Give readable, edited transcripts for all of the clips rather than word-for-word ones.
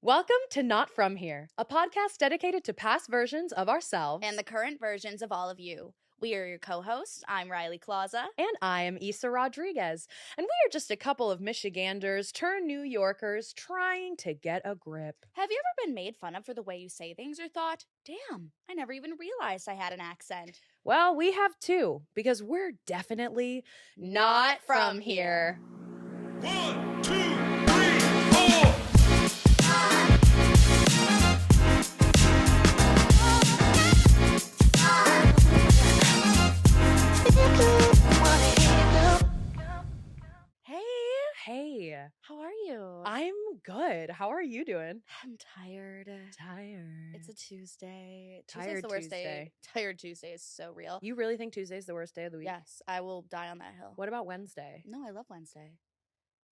Welcome to Not From Here, a podcast dedicated to past versions of ourselves and the current versions of all of you. We are your co-hosts. I'm Riley Klauza. And I am Isa Rodriguez. And we are just a couple of Michiganders turned New Yorkers trying to get a grip. Have you ever been made fun of for the way you say things or thought, damn, I never even realized I had an accent? Well, we have too, because we're definitely not from here. 1, 2, 3, 4. Hey, How are you? I'm good. How are you doing? I'm tired. Tired. It's a Tuesday. Tired Tuesday's the worst Tuesday. day. Tired Tuesday is so real. You really think Tuesday's the worst day of the week? Yes, I will die on that hill. What about Wednesday? No, I love Wednesday.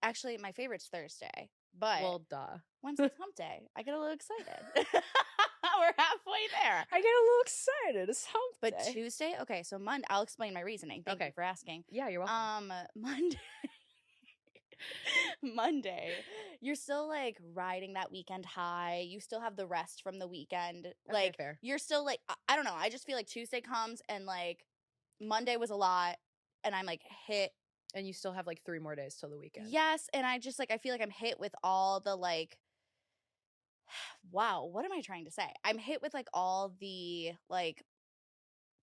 Actually, my favorite's Thursday, but Well, duh. Wednesday's hump day. I get a little excited. We're halfway there. I get a little excited. It's hump But day. Tuesday, okay, so Monday, I'll explain my reasoning. Thank Okay. you for asking. Yeah, you're welcome. Monday, you're still like riding that weekend high. You still have the rest from the weekend. Okay, Like, fair. you're still like, I don't know. I just feel like Tuesday comes and like Monday was a lot and I'm like hit. And you still have like 3 more days till the weekend. Yes. And I just like, I feel like I'm hit with all the like, wow, what am I trying to say? I'm hit with like all the like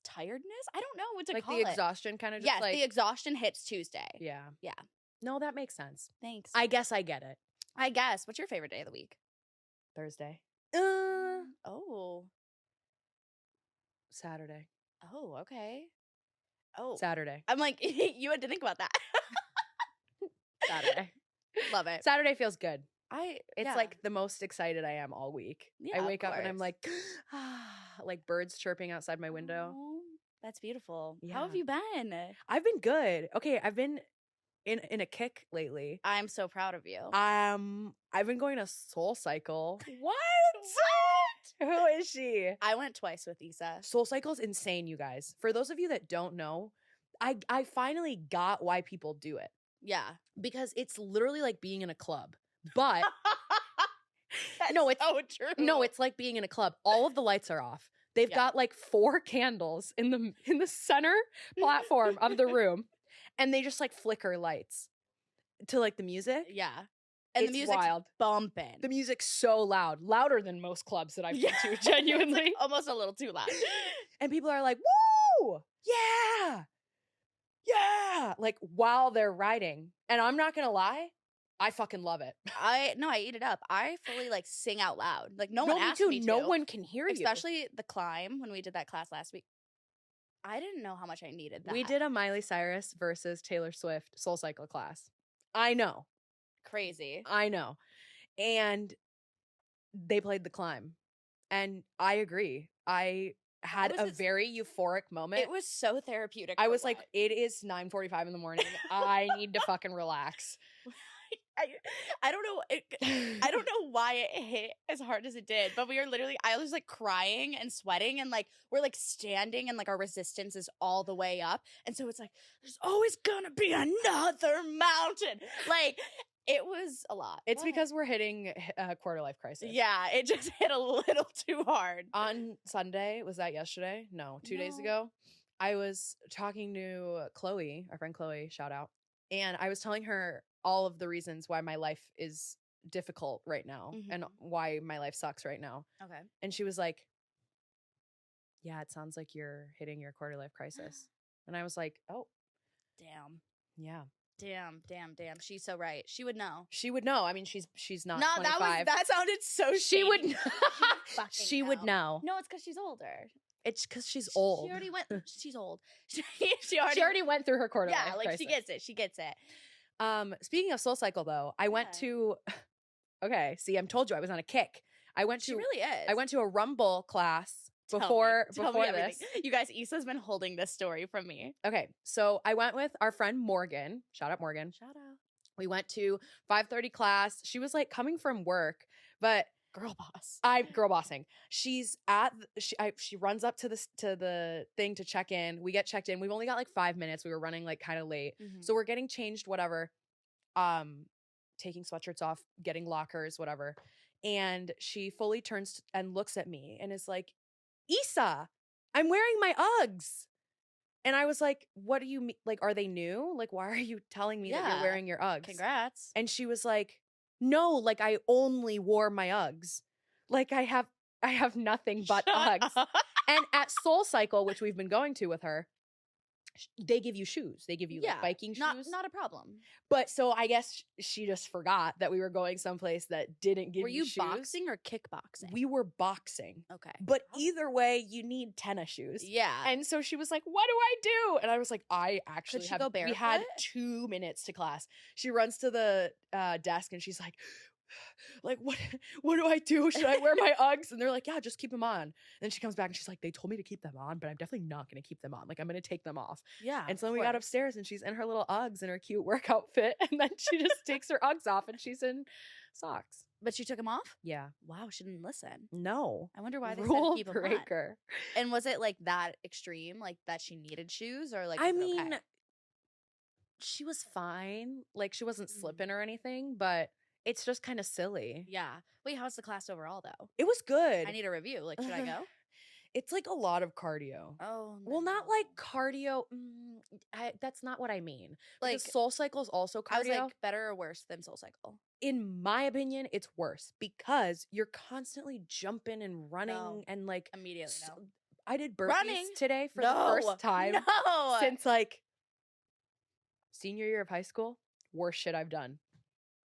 tiredness. I don't know what to Like call the it. exhaustion kind of just Yes, like. the exhaustion hits Tuesday. Yeah. Yeah. No, that makes sense. Thanks. I guess I get it. I guess. What's your favorite day of the week? Thursday. Oh. Saturday. Oh, okay. Oh. Saturday. I'm like, you had to think about that. Saturday. Love it. Saturday feels good. It's yeah. like the most excited I am all week. Yeah, I of wake up and I'm course. like, like birds chirping outside my window. Oh, that's beautiful. How Yeah. have you been? I've been good. Okay, I've been in a kick lately. I'm so proud of you. I've been going to Soul Cycle. What? Who is she? I went twice with Isa. Soul Cycle is insane, you guys. For those of you that don't know, I finally got why people do it. Yeah. Because it's literally like being in a club. But That's No, it's- so true. no, it's like being in a club. All of the lights are off. They've Yeah. got like 4 candles in the center platform of the room, and they just like flicker lights to like the music. Yeah. And It's the music's wild. bumping. The music's so loud, louder than most clubs that I've been to, It's genuinely. like almost a little too loud. And people are like, woo! Yeah! Yeah! Like while they're riding. And I'm not gonna lie, I fucking love it. I eat it up. I fully like sing out loud. Like no one me asked too. me to. No one can hear you. Especially the climb when we did that class last week. I didn't know how much I needed that. We did a Miley Cyrus versus Taylor Swift Soul Cycle class. I know. crazy. I know. And they played the climb. And I agree. I had was a just- very euphoric moment. It was so therapeutic. I for was like, what? it is 9:45 in the morning. I need to fucking relax. I don't know. I don't know why it hit as hard as it did, but we were literally, I was like crying and sweating and like, we're like standing and like our resistance is all the way up. And so it's like, there's always gonna be another mountain. Like, it was a lot. It's But- because we're hitting a quarter life crisis. yeah, it just hit a little too hard. On Sunday, was that yesterday? No, 2 days No. ago. I was talking to Chloe, our friend Chloe, shout out. And I was telling her all of the reasons why my life is difficult right now and Mhm. why my life sucks right now. Okay. And she was like, yeah, it sounds like you're hitting your quarter life crisis. And I was like, oh, Damn. yeah. Damn. She's so right. She would know. She would know. I mean, she's not No, 25. that sounded so she would shady. fucking she would know. No, it's because she's older. It's because she's old. She already went. She's old. she She already went through her quarter Yeah, life like crisis. she gets it. Speaking of Soul Cycle though, I went Yeah. to okay, see, I told you I was on a kick. I went She to really is. I went to a Rumble class Tell me before this. everything. You guys, Issa's been holding this story from me. Okay, so I went with our friend Morgan. Shout out Morgan. Shout out, We went to 5:30 class. She was like coming from work, but girl boss. I girl bossing. She's at she runs up to the thing to check in. We get checked in. We've only got like 5 minutes. We were running like kind of late. Mhm. So we're getting changed whatever. Taking sweatshirts off, getting lockers, whatever. And she fully turns and looks at me and is like, Isa, I'm wearing my Uggs. And I was like, what do you mean? Like, are they new? Like, why are you telling me that you're Yeah. wearing your Uggs? Congrats. And she was like, no, like I only wore my Uggs. Like I have nothing but Shut Uggs. up. And at Soul Cycle, which we've been going to with her, they give you shoes. They give you like biking shoes. Not a problem. But so I guess she just forgot that we were going someplace that didn't give Were you shoes. boxing or kickboxing? We were boxing. Okay. But either way, you need tennis shoes. Yeah. And so she was like, what do I do? And I was like, I actually she go we had barefoot? 2 minutes to class. She runs to the desk and she's like, what do I do? Should I wear my Uggs? And they're like, yeah, just keep them on. And then she comes back and she's like, they told me to keep them on, but I'm definitely not going to keep them on. Like, I'm going to take them off. Yeah. And so then we got upstairs and she's in her little Uggs and her cute work outfit. And then she just takes her Uggs off and she's in socks. But she took him off? Yeah. Wow, she didn't listen. No. I wonder why they Rule said keep them on. breaker. And was it like that extreme? Like that she needed shoes or like I was it mean, okay? she was fine. Like she wasn't Mhm. slipping or anything, but it's just kind of silly. Yeah. Wait, how's the class overall though? It was good. I need a review. Like, should I go? It's like a lot of cardio. Oh, Well, not no. like cardio. That's not what I mean. Like Because Soul Cycle is also I was cardio. like better or worse than Soul Cycle. In my opinion, it's worse because you're constantly jumping and running No. and like. Immediately, s- no. I did burpees Running? today for No. the first time No. since like senior year of high school. Worst shit I've done.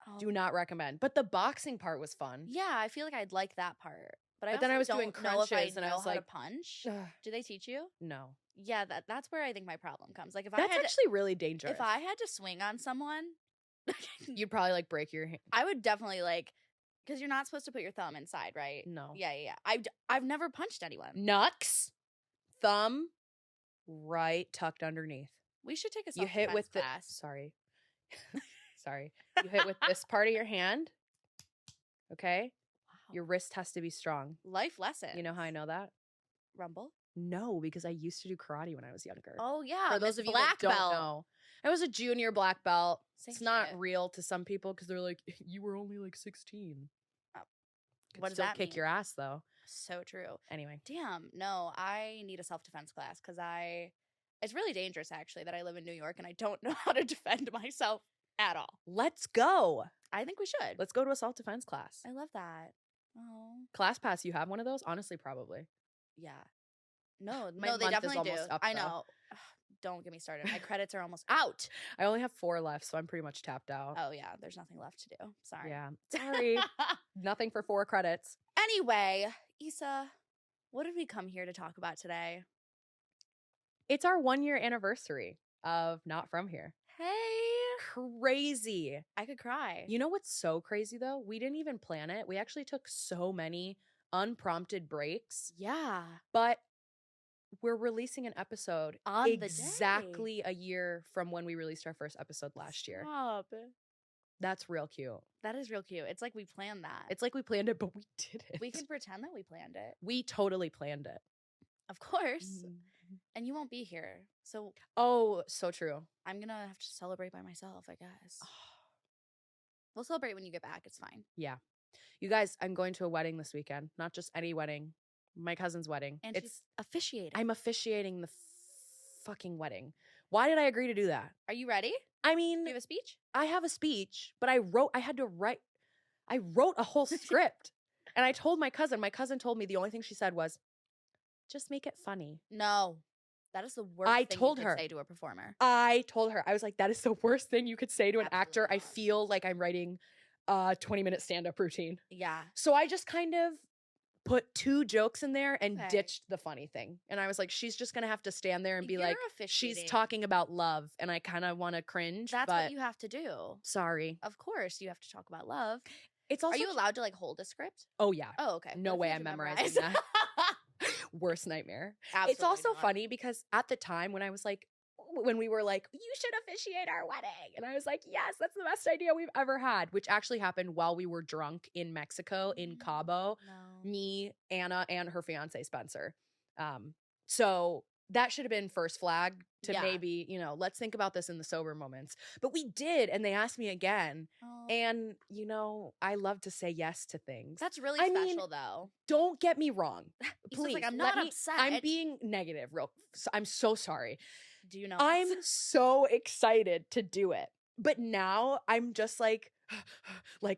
Oh. Do not recommend. But the boxing part was fun. Yeah, I feel like I'd like that part. But then I also was doing don't know if crunches and I know was how to like, punch. Ugh, Do they teach you? no. Yeah, that's where I think my problem comes. Like if That's I had actually really dangerous. if I had to swing on someone, You'd probably like break your hand. I would definitely like because you're not supposed to put your thumb inside, right? No. Yeah. I've never punched anyone. Nux, thumb, right tucked underneath. We should take a You hit with the class. sorry. Sorry. You hit with this part of your hand. Okay? Wow. Your wrist has to be strong. Life lesson. You know how I know that? Rumble? No, because I used to do karate when I was younger. Oh yeah. For those Miss of you black that don't belt. know, I was a junior black belt. Same It's not shit. real to some people because they're like, you were only like 16. Oh. Could What does still that kick mean? your ass though. So true. Anyway, Damn. No, I need a self-defense class because it's really dangerous actually that I live in New York and I don't know how to defend myself at all. let's go. I think we should. Let's go to a self-defense class. I love that. Oh. ClassPass, you have one of those? Honestly, probably. Yeah. No, My no, they month is definitely do. almost up, I though. know. Ugh, don't get me started. My credits are almost out. I only have 4 left, so I'm pretty much tapped out. Oh yeah, there's nothing left to do. Sorry. Yeah. Sorry. Nothing for 4 credits. Anyway, Isa, what did we come here to talk about today? It's our 1-year anniversary of Not From Here. Hey, Crazy. I could cry. You know what's so crazy though? We didn't even plan it. We actually took so many unprompted breaks, Yeah. but we're releasing an episode On the day. exactly a year from when we released our first episode last year. Stop. That's real cute. That is real cute. It's like we planned that. It's like we planned it, but we didn't. We can pretend that we planned it. We totally planned it. Of course. And you won't be here. So Oh, so true. I'm going to have to celebrate by myself, I guess. We'll celebrate when you get back. It's fine. Yeah. You guys, I'm going to a wedding this weekend. Not just any wedding. My cousin's wedding. And she's officiating. I'm officiating the fucking wedding. Why did I agree to do that? Are you ready? I mean, Do you have a speech? I have a speech, but I wrote a whole script. And I told my cousin told me the only thing she said was, just make it funny. No. That is the worst I thing told you could her. say to a performer. I told her, I was like, that is the worst thing you could say to an actor. Absolutely I not. feel like I'm writing a 20-minute stand-up routine. Yeah. So I just kind of put 2 jokes in there and Okay. ditched the funny thing. And I was like, she's just going to have to stand there and be You're like, she's officiating. talking about love. And I kind of want to cringe, That's but what you have to do. sorry. Of course, you have to talk about love. It's also Are you allowed to like hold a script? Oh yeah. Oh, okay. No What if way you I'm had to memorizing memorize? that. Worst nightmare. Absolutely It's also not. funny because at the time when we were like, you should officiate our wedding. And I was like, yes, that's the best idea we've ever had, which actually happened while we were drunk in Mexico, in Cabo. No. Me, Anna, and her fiance, Spencer. So that should have been first flag to Yeah. maybe, you know, let's think about this in the sober moments. But we did, and they asked me again. Oh, And, you know, I love to say yes to things. that's really I mean, special, though. Don't get me wrong. He's just Please. like, I'm let not me- upset. I'm being negative. I'm so sorry. Do you know? I'm us? so excited to do it. But now I'm just like,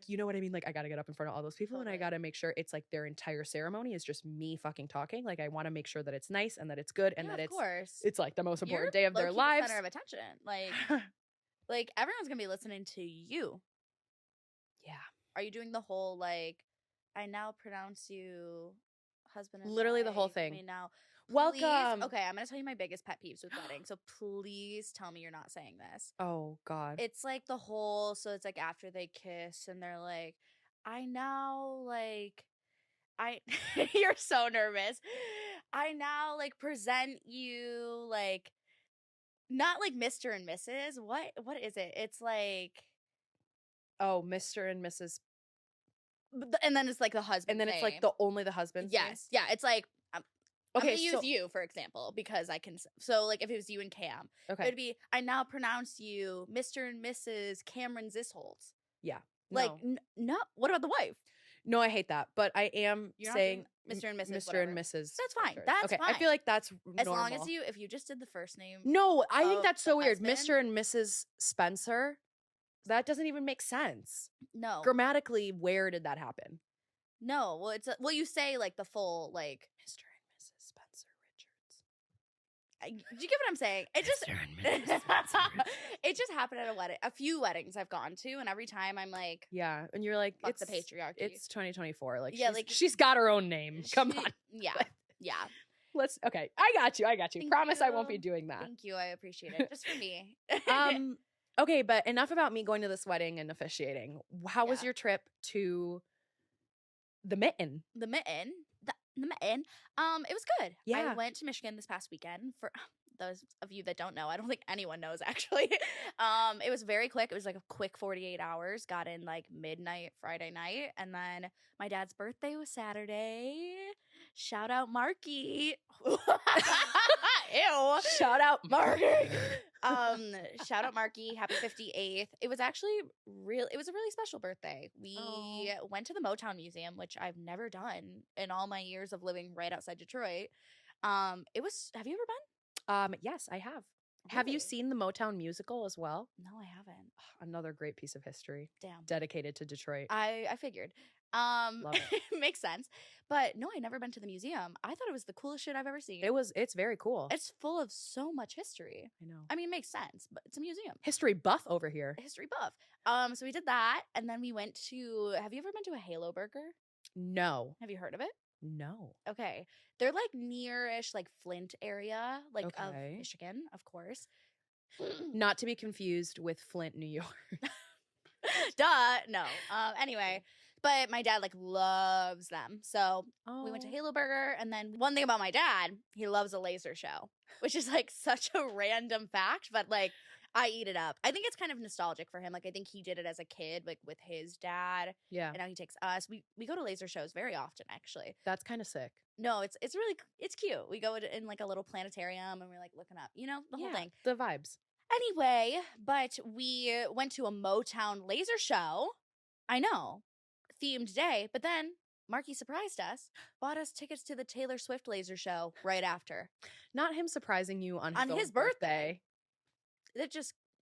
you know what I mean? Like, I got to get up in front of all those people and I Totally. got to make sure it's like their entire ceremony is just me fucking talking. Like, I want to make sure that it's nice and that it's good and Yeah, that of course. it's like the most important You're day of their low-key lives. The center of attention. Like everyone's gonna be listening to you. Yeah. Are you doing the whole like, I now pronounce you husband and Literally the whole wife, thing. may now Welcome. Please, okay, I'm gonna tell you my biggest pet peeves with weddings. So please tell me you're not saying this. Oh, God. It's like the whole, so it's like after they kiss and they're like, I now like, you're so nervous. I now like present you like, not like Mr. and Mrs. What is it? It's like, Oh, Mr. and Mrs. and then it's like the husband. And then it's like only the husband's name? yes, yeah. It's like Okay, I'm gonna use you for example because I can. So like if it was you and Cam, Okay. it'd be I now pronounce you Mr. and Mrs. Cameron Zisholtz. Yeah. Like No. no, what about the wife? No, I hate that. But I am You're not saying doing Mr. and Mrs. Mr. whatever. and Mrs. That's fine. Richards. That's okay. I fine. feel like that's As normal. long as if you just did the first name. No, I think of that's the so weird. husband. Mr. and Mrs. Spencer. That doesn't even make sense. No, Grammatically, where did that happen? no. Well, it's well, you say like the full like. Mr. and Mrs. Spencer Richards. Do you get what I'm saying? It just Mr. and Mrs. Spencer Richards. it just happened at a few weddings I've gone to, and every time I'm like, Yeah, and you're like, fuck it's the patriarchy. It's 2024. Like, Yeah, she's got her own name. Come She- on, yeah, yeah. let's. Okay, I got you. Thank Promise I won't be you. doing that. Thank you, I appreciate it. Just for me. Okay, but enough about me going to this wedding and officiating. How was Yeah. your trip to the Mitten? the mitten, the mitten. It was good. Yeah. I went to Michigan this past weekend. For those of you that don't know, I don't think anyone knows actually. It was very quick. It was like a quick 48 hours. Got in like midnight Friday night, and then my dad's birthday was Saturday. Shout out Marky. Ew. Shout out, Marky. Shout out Marky. Happy 58th. It was actually it was a really special birthday. We Aw. went to the Motown Museum, which I've never done in all my years of living right outside Detroit. It was have you ever been? Yes, I have. Have you Really? seen the Motown musical as well? No, I haven't. Another great piece of history Damn. dedicated to Detroit. I figured. Love it. Makes sense. But no, I never been to the museum. I thought it was the coolest shit I've ever seen. It's very cool. It's full of so much history. I know. I mean, it makes sense, but it's a museum. History buff over here. History buff. So we did that, and then we went to. Have you ever been to a Halo Burger? No. Have you heard of it? No. Okay, they're like nearish, like Flint area, like of Okay. Michigan, of course. Not to be confused with Flint, New York. Duh. No. Anyway, but my dad like loves them, so Oh. we went to Halo Burger, and then one thing about my dad, he loves a laser show, which is like such a random fact, but like I eat it up. I think it's kind of nostalgic for him. Like I think he did it as a kid, like with his dad, Yeah, and now he takes us. We go to laser shows very often, actually. that's kind of sick. No, it's really it's cute. We go in like a little planetarium, and we're like looking up, the whole thing. The vibes. Anyway, but we went to a Motown laser show. I know, themed day. But then Marky surprised us, bought us tickets to the Taylor Swift laser show right after. Not him surprising you on On own his birthday.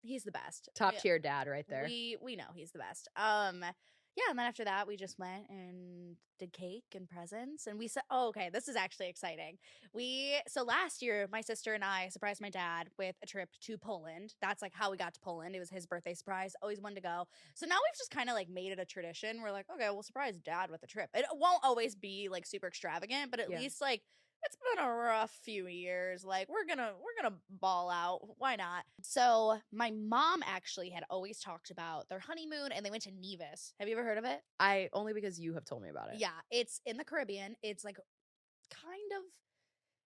He's the best. Top tier dad right there. We know he's the best. Yeah, and then after that we just went and did cake and presents, and we said, oh, okay, this is actually exciting. So last year my sister and I surprised my dad with a trip to Poland. That's like how we got to Poland. It was his birthday surprise. Always wanted to go. So now we've just kind of like made it a tradition. We're like, okay, we'll surprise dad with a trip. It won't always be like super extravagant, but at Yeah. least like it's been a rough few years. Like we're gonna ball out. Why not? So my mom actually had always talked about their honeymoon, and they went to Nevis. Have you ever heard of it? I only because you have told me about it. Yeah, it's in the Caribbean. It's like kind of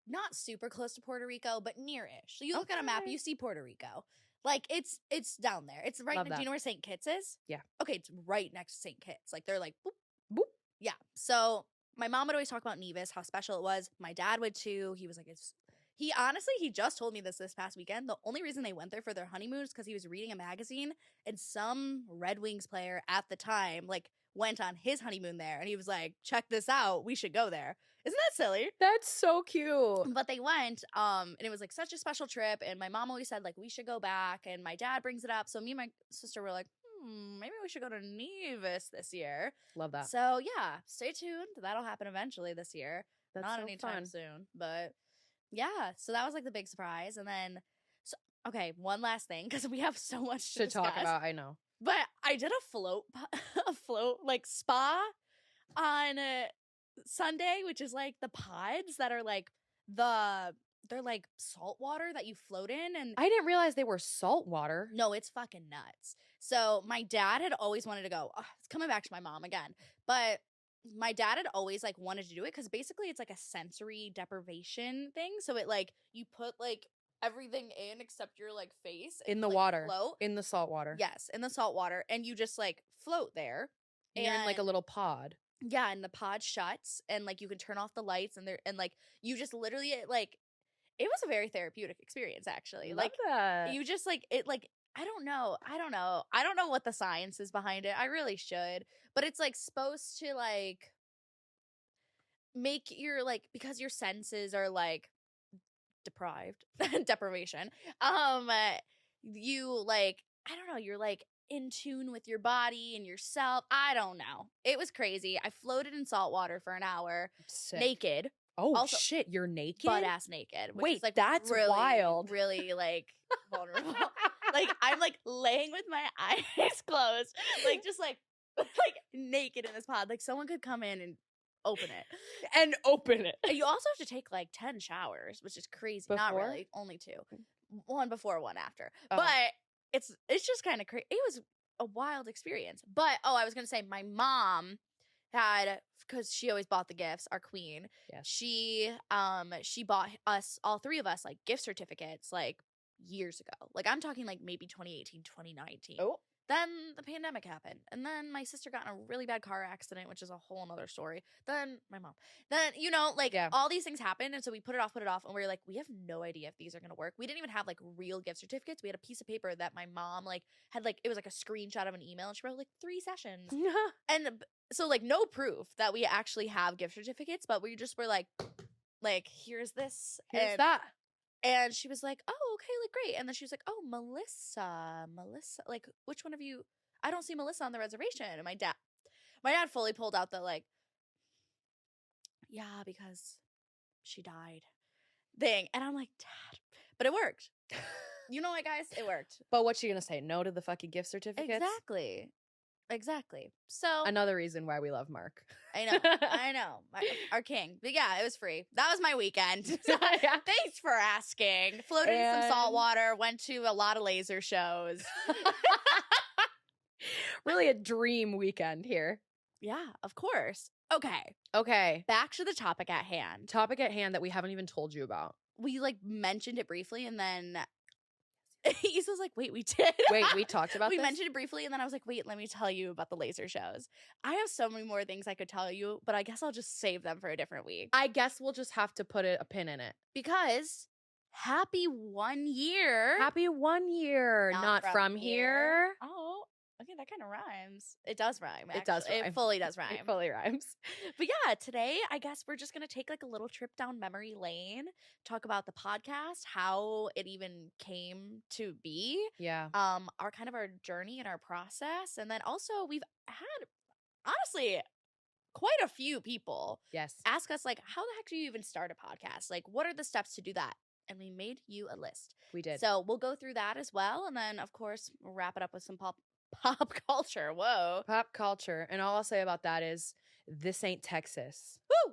not super close to Puerto Rico, but nearish. So you look at a map, Okay. you see Puerto Rico. Like it's down there. It's right. Love Do that. you know where St. Kitts is? Yeah. Okay, it's right next to St. Kitts. Like they're like boop. Boop. Yeah. So my mom would always talk about Nevis, how special it was. My dad would too. He was like, he just told me this past weekend. The only reason they went there for their honeymoon is because he was reading a magazine and some Red Wings player at the time like went on his honeymoon there, and he was like, check this out, we should go there. Isn't that silly? That's so cute. But they went, and it was like such a special trip, and my mom always said like we should go back, and my dad brings it up, so me and my sister were like, maybe we should go to Nevis this year. Love that. So yeah, stay tuned, that'll happen eventually this year. That's Not so anytime fun. soon, but yeah, so that was like the big surprise. And then okay, one last thing, because we have so much To talk discuss. about, I know. But I did a float like spa on Sunday, which is like the pods that are like they're like salt water that you float in, and I didn't realize they were salt water. no, it's fucking nuts. So my dad had always wanted to go. It's coming back to my mom again, but my dad had always like wanted to do it because basically it's like a sensory deprivation thing. So it like you put like everything in except your like face In the like, water. float. In the salt water. Yes, in the salt water, and you just like float there. And you're in like a little pod. Yeah, and the pod shuts, and like you can turn off the lights, and like you just literally like it was a very therapeutic experience actually. Love Like that. you just like it like I don't know what the science is behind it. I really should, but it's like supposed to like make your like because your senses are like deprived deprivation. You like I don't know, you're like in tune with your body and yourself. I don't know. It was crazy. I floated in salt water for an hour, Sick. naked, Oh Also- shit, you're naked? butt ass naked. Which Wait, is, like, that's really, wild. Really like vulnerable. Like I'm like laying with my eyes closed, like just like naked in this pod. Like someone could come in and open it. And open it. And you also have to take like 10 showers, which is crazy. Not Before? really, only 2. One before, one after. Oh. But it's just kind of crazy. It was a wild experience. But I was gonna say my mom had, because she always bought the gifts, our queen. Yes. She bought us, all 3 of us, like gift certificates like years ago. Like I'm talking like maybe 2018, 2019. Oh. Then the pandemic happened. And then my sister got in a really bad car accident, which is a whole nother story. Then my mom. Then, like Yeah. all these things happened. And so we put it off. And we were like, we have no idea if these are going to work. We didn't even have like real gift certificates. We had a piece of paper that my mom like had like, it was like a screenshot of an email. And she wrote like 3 sessions. And so like no proof that we actually have gift certificates. But we just were like here's this. Here's that. And she was like, oh, okay, like, great. And then she was like, oh, Melissa, like, which one of you? I don't see Melissa on the reservation. And my dad fully pulled out the, like, yeah, because she died thing. And I'm like, Dad. But it worked. You know what, guys? It worked. But what's she gonna say? No to the fucking gift certificates? Exactly. So Another reason why we love Mark. I know. Our king. But yeah, it was free. That was my weekend. Yeah. Thanks for asking. Floated in some salt water, went to a lot of laser shows. Really a dream weekend here. Yeah, of course. Okay, Okay. back to the topic at hand. Topic at hand that we haven't even told you about. We like mentioned it briefly, and then Issa's like, wait, we did. Wait, we talked about we this? mentioned it briefly, and then I was like, wait, let me tell you about the laser shows. I have so many more things I could tell you, but I guess I'll just save them for a different week. I guess we'll just have to put a pin in it. Because happy 1 year. Happy 1 year. Not from here. Oh, okay, that kind of rhymes. It does rhyme. It does actually. rhyme. It fully does rhyme. It fully rhymes. But yeah, today I guess we're just gonna take like a little trip down memory lane, talk about the podcast, how it even came to be, Yeah. our journey and our process, and then also we've had honestly quite a few people Yes. ask us like, how the heck do you even start a podcast? Like, what are the steps to do that? And we made you a list. We did. So we'll go through that as well, and then of course we'll wrap it up with some pop culture. Whoa. Pop culture. And all I'll say about that is this ain't Texas. Woo!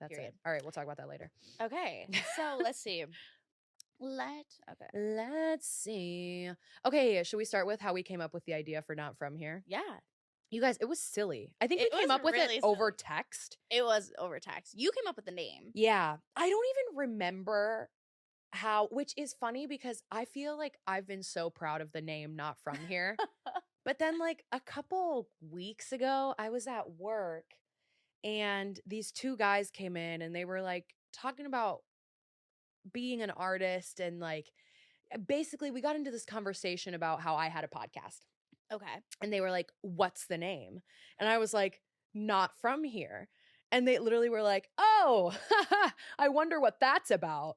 That's Period. it. All right, we'll talk about that later. Okay, so let's see. Let's see. Okay, should we start with how we came up with the idea for Not From Here? Yeah, You guys, it was silly. I think It we came was up with really it over silly. text. it was over text. You came up with the name. Yeah. I don't even remember how, which is funny because I feel like I've been so proud of the name Not From Here. But then like a couple weeks ago, I was at work and these 2 guys came in and they were like talking about being an artist and like basically we got into this conversation about how I had a podcast. Okay. And they were like, "What's the name?" And I was like, "Not from here." And they literally were like, "Oh, I wonder what that's about."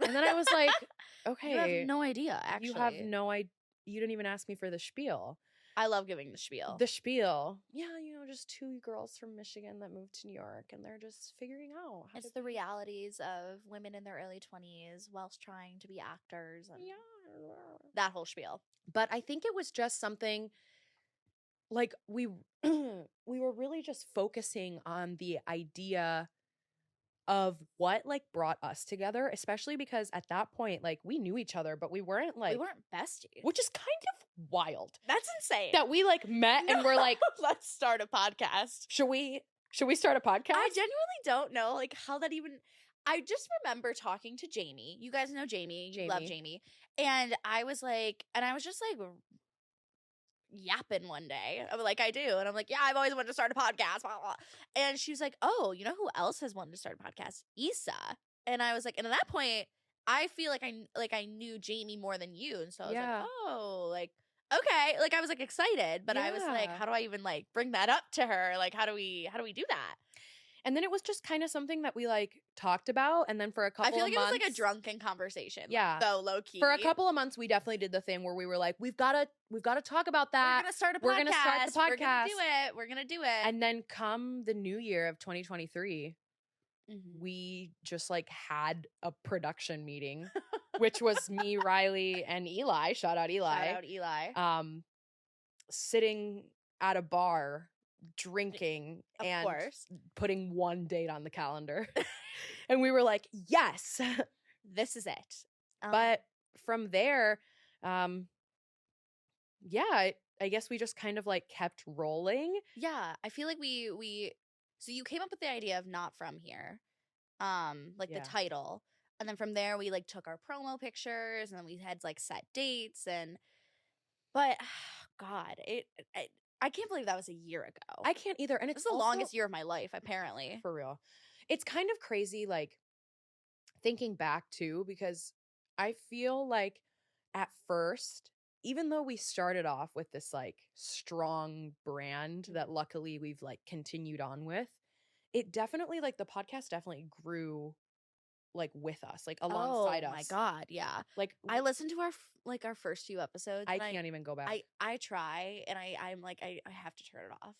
And then I was like, "Okay, You have no idea, actually. you have no idea. You didn't even ask me for the spiel." I love giving the spiel. The spiel, yeah, just two girls from Michigan that moved to New York, and they're just figuring out how It's to the realities of women in their early 20s whilst trying to be actors and that whole spiel. But I think it was just something like we we were really just focusing on the idea of what like brought us together, especially because at that point like we knew each other, but we weren't like We weren't besties. which is kind of wild That's insane. that we like met and we're like, let's start a podcast. should we start a podcast? I genuinely don't know like how that even. I just remember talking to Jamie. You guys know Jamie. You love Jamie. And I was just like yapping one day. I'm like, I do. And I'm like, yeah, I've always wanted to start a podcast. Blah, blah, blah. And she was like, oh, you know who else has wanted to start a podcast? Isa. And I was like, and at that point, I feel like I knew Jamie more than you. And so I was Yeah. like, oh, like, okay. Like I was like excited, but I was like, Yeah. how do I even like bring that up to her? Like, how do we do that? And then it was just kind of something that we like talked about, and then for a couple I feel of like months, it was like a drunken conversation. Yeah. Though low key. for a couple of months we definitely did the thing where we were like, we've got to talk about that. We're gonna start a podcast. We're gonna start the We're gonna podcast. do it. We're gonna do it. And then come the new year of 2023, Mhm. we just like had a production meeting, which was me, Riley, and Eli. Shout out Eli. Shout out Eli. Sitting at a bar, drinking, Of and course. putting one date on the calendar. And we were like, yes. This is it. But from there, yeah, I guess we just kind of like kept rolling. yeah, I feel like we so you came up with the idea of Not From Here. Like Yeah. the title. And then from there we like took our promo pictures and then we had like set dates but God, I can't believe that was a year ago. I can't either. And It's it's the also- longest year of my life, apparently. For real. It's kind of crazy, like, thinking back, too, because I feel like at first, even though we started off with this, like, strong brand that luckily we've, like, continued on with, it definitely, like, the podcast definitely grew, like, with us, like, alongside us. Oh my God, yeah. Like, I listened to our first few episodes. I and can't even go back. I try and I'm like I have to turn it off.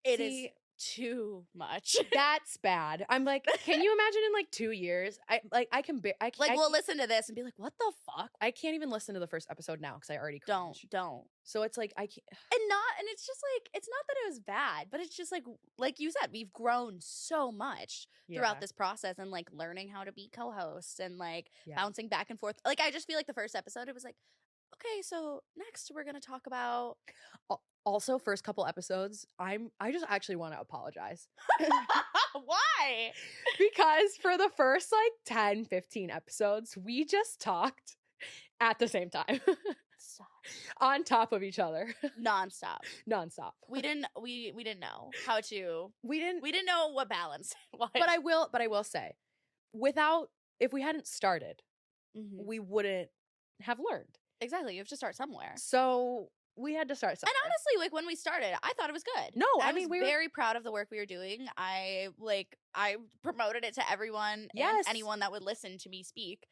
It is See, too much. that's bad. I'm like, can you imagine in, like, 2 years? I can We'll listen to this and be like, what the fuck? I can't even listen to the first episode now because I already cringe. Don't. So it's like I can't. And it's just like it's not that it was bad, but it's just like you said, we've grown so much throughout this process and like learning how to be co-hosts and like Yeah. bouncing back and forth. Like I just feel like the first episode, it was like, okay, so next we're gonna talk about Also, first couple episodes, I just actually want to apologize why? because for the first like 10, 15 episodes, we just talked at the same time Stop. on top of each other Nonstop. nonstop. We didn't know how to. We didn't. We didn't know what balance was. But I will say, if we hadn't started, Mhm. we wouldn't have learned. Exactly. You have to start somewhere. So we had to start somewhere. And honestly, like when we started, I thought it was good. No, I I mean, was we were- very proud of the work we were doing. I promoted it to everyone Yes. and anyone that would listen to me speak.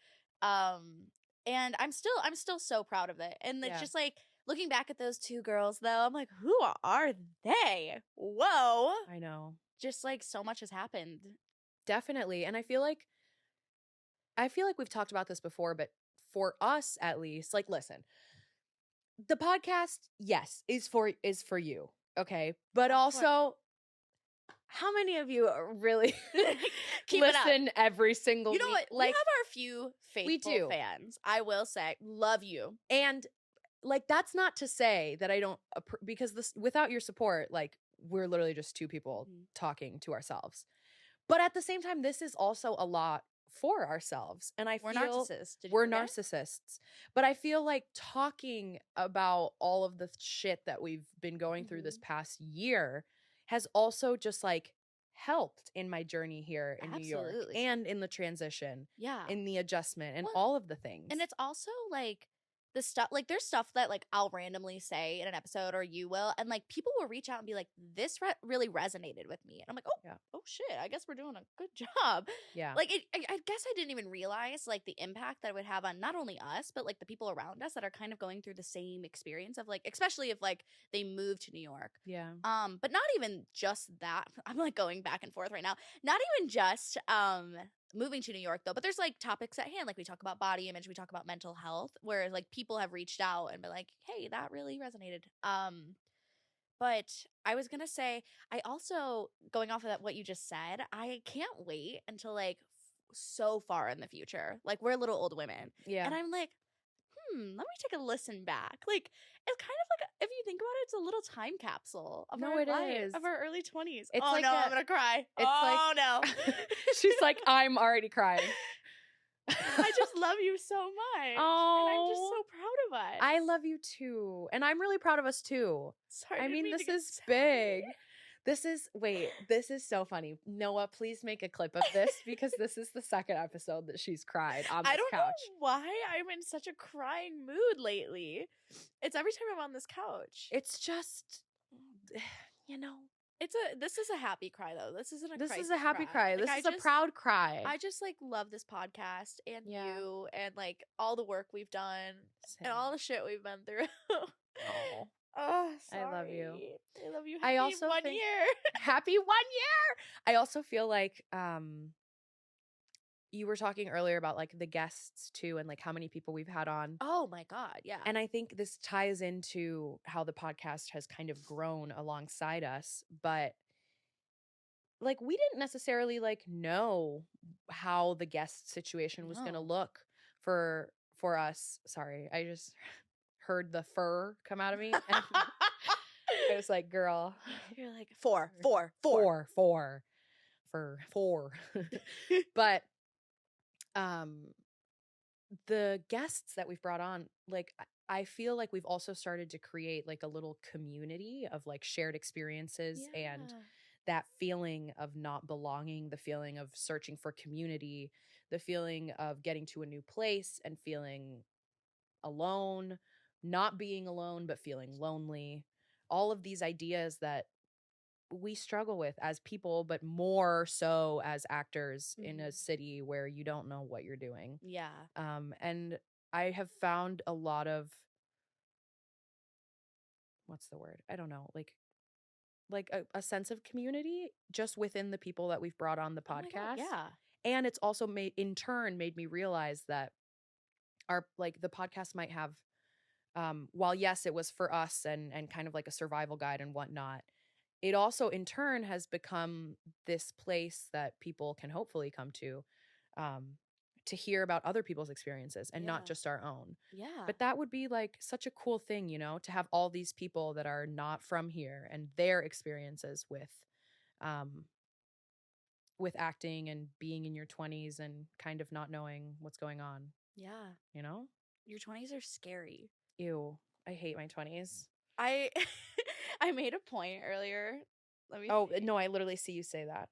And I'm still so proud of it. And it's Yeah. just like looking back at those two girls though, I'm like, who are they? Whoa. I know. Just like so much has happened. Definitely. And I feel like we've talked about this before, but for us at least, like, listen, the podcast, yes, is for you. Okay. But Of course. also, how many of you really Keep it up. listen every single You know week? what? Like, we have our few faithful do. fans. I will say, love you. and like, that's not to say that I don't, because this, without your support, like, we're literally just two people Mhm. talking to ourselves. But at the same time, this is also a lot for ourselves. And I We're feel narcissists. Did you we're forget? narcissists. But I feel like talking about all of the shit that we've been going through this Mhm. past year has also just like helped in my journey here in New York Absolutely. and in the transition, Yeah. in the adjustment, and Well, all of the things. And it's also like the stuff, like there's stuff that like I'll randomly say in an episode, or you will, and like people will reach out and be like, this really resonated with me. And I'm like, oh, Yeah. oh shit, I guess we're doing a good job. Yeah. Like I guess I didn't even realize like the impact that it would have on not only us, but like the people around us that are kind of going through the same experience of like, especially if like they move to New York. Yeah. But not even just that. I'm like going back and forth right now. Not even just moving to New York though, but there's like topics at hand. Like we talk about body image, we talk about mental health, where like people have reached out and been like, hey, that really resonated. But I was gonna say, I also, going off of that, what you just said, I can't wait until like so far in the future. Like we're little old women. Yeah. And I'm like, let me take a listen back. Like it's kind of like, if you think about it, it's a little time capsule of No, our it life, is. of our early 20s. It's oh like no, a- I'm gonna cry. it's oh no. She's like, I'm already crying. I just love you so much. Oh, and I'm just so proud of us. I love you too. And I'm really proud of us too. Sorry, I didn't mean, mean to this get is sad. big. This is so funny. Noah, please make a clip of this because this is the second episode that she's cried on this I don't couch. know why I'm in such a crying mood lately. It's every time I'm on this couch. It's just, you know, This is a happy cry though. This isn't a this is crisis a happy cry. Like, This is a proud cry. I just like love this podcast and Yeah. you and like all the work we've done Same. and all the shit we've been through. Oh. Oh, I love you. sorry. I love you. I Happy also 1 think- year. Happy 1 year. I also feel like you were talking earlier about like the guests too and like how many people we've had on. Oh my god, yeah. And I think this ties into how the podcast has kind of grown alongside us, but like we didn't necessarily like know how the guest situation was going to No. look for us. Sorry, I just heard the fur come out of me and I was like, girl, You're like four. But the guests that we've brought on, like I feel like we've also started to create like a little community of like shared experiences and that feeling of not belonging, the feeling of searching for community, the feeling of getting to a new place and feeling alone, not being alone, but feeling lonely. All of these ideas that we struggle with as people, but more so as actors in a city where you don't know what you're doing. Yeah. And I have found a lot of, what's the word? I don't know, like a sense of community just within the people that we've brought on the Oh my God, podcast. yeah. And it's also made me realize that our like the podcast might have while yes, it was for us and kind of like a survival guide and whatnot, it also in turn has become this place that people can hopefully come to hear about other people's experiences and not Yeah. just our own. Yeah. But that would be like such a cool thing, you know, to have all these people that are not from here and their experiences with acting and being in your 20s and kind of not knowing what's going on, yeah. you know? Your 20s are scary. Ew, I hate my 20s. I made a point earlier. Let me Oh, see. no, I literally see you say that.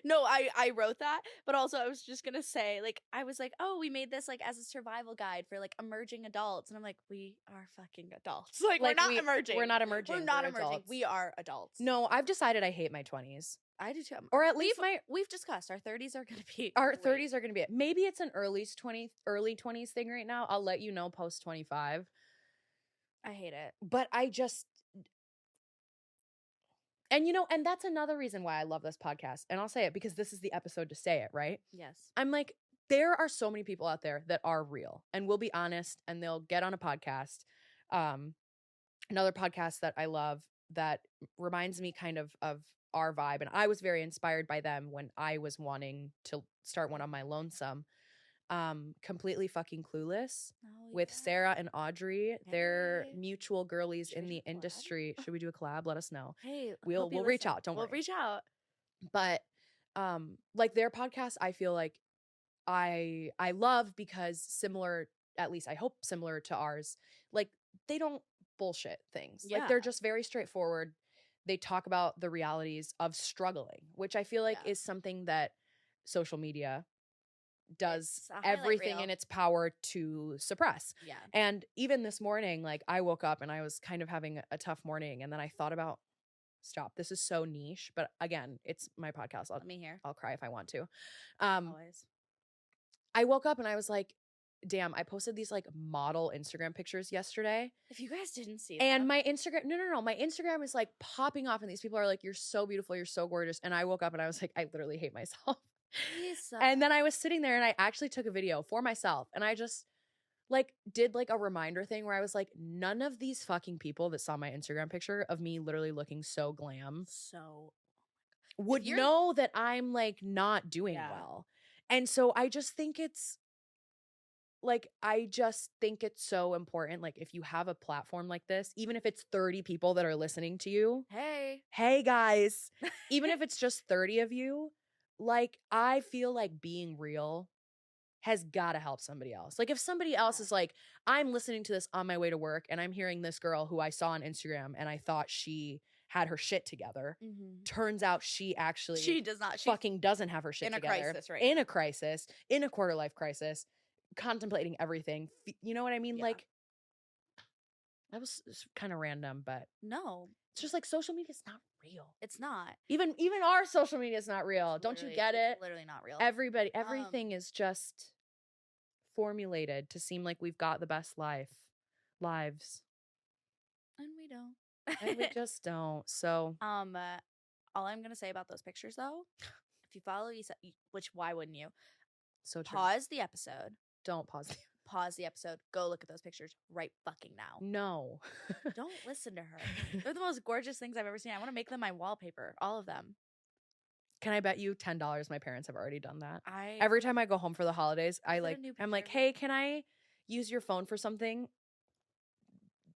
No, I wrote that, but also I was just gonna say, like, I was like, oh, we made this like as a survival guide for like emerging adults, and I'm like, we are fucking adults. Like we're not emerging. We're not emerging. We're not emerging. adults. We are adults. No, I've decided I hate my 20s. I do too. Or at least we've discussed our 30s are gonna be our great. 30s are going to be it. Maybe it's an early 20s thing right now. I'll let you know post 25. I hate it. But I just and you know, and that's another reason why I love this podcast. And I'll say it because this is the episode to say it, right? Yes. I'm like, there are so many people out there that are real and will be honest and they'll get on a podcast. Another podcast that I love that reminds me kind of our vibe. And I was very inspired by them when I was wanting to start one on my lonesome. Completely Fucking Clueless with Sarah and Audrey. They're Hey. mutual girlies Should in we the do a collab? industry. Should we do a collab? Let us know. Hey, We'll reach out. Don't worry. We'll reach out. But like their podcast, I feel like I love because similar, at least I hope similar to ours, like they don't bullshit things. Like they're Yeah. just very straightforward. they talk about the realities of struggling, which I feel like Yeah. is something that social media does It's a highlight everything reel. in its power to suppress. Yeah. And even this morning, like I woke up and I was kind of having a tough morning, and then I thought about, stop, this is so niche, but again, it's my podcast. Let me hear. I'll cry if I want to. Always. I woke up and I was like, damn, I posted these like model Instagram pictures yesterday. If you guys didn't see And them, my Instagram, no, my Instagram is like popping off, and these people are like, you're so beautiful, you're so gorgeous. And I woke up and I was like, I literally hate myself. Lisa. And then I was sitting there and I actually took a video for myself, and I just like did like a reminder thing where I was like, none of these fucking people that saw my Instagram picture of me literally looking so glam so would you're- know that I'm like not doing Yeah. well. And so I just think it's like, I just think it's so important. Like, if you have a platform like this, even if it's 30 people that are listening to you, hey guys, even if it's just 30 of you, like, I feel like being real has got to help somebody else. Like, if somebody else Yeah. is like, I'm listening to this on my way to work and I'm hearing this girl who I saw on Instagram and I thought she had her shit together. Turns out she actually she does not. She's fucking doesn't have her shit in a together. crisis right in now. a crisis, in a quarter life crisis, contemplating everything. You know what I mean? Yeah. Like, that was kind of random, but No, it's just like social media is not real. it's not. Even our social media is not real. Don't you Literally- get it's it? Literally not real. Everything is just formulated to seem like we've got the best lives, and we don't. and we just don't. So All I'm gonna say about those pictures, though, if you follow Isa, which why wouldn't you? so true. Pause the episode. Don't pause. Pause the episode. Go look at those pictures right fucking now. No. Don't listen to her. They're the most gorgeous things I've ever seen. I want to make them my wallpaper. All of them. Can I bet you $10 my parents have already done that? I Every time I go home for the holidays, Is it a I'm new like, picture? hey, can I use your phone for something?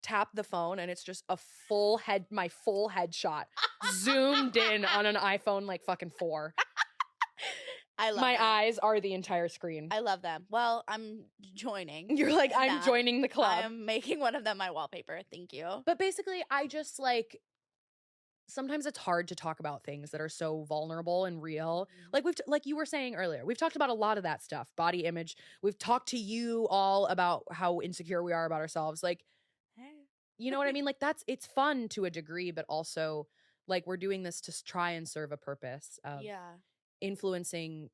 Tap the phone and it's just my full headshot zoomed in on an iPhone like fucking 4. I love My them. eyes are the entire screen. I love them. Well, I'm joining. You're like, I'm that. joining the club. I'm making one of them my wallpaper. Thank you. But basically, I just like, sometimes it's hard to talk about things that are so vulnerable and real. Like like you were saying earlier, we've talked about a lot of that stuff, body image. We've talked to you all about how insecure we are about ourselves. Like, Hey. you know what I mean? Like, it's fun to a degree, but also like we're doing this to try and serve a purpose of Yeah. influencing,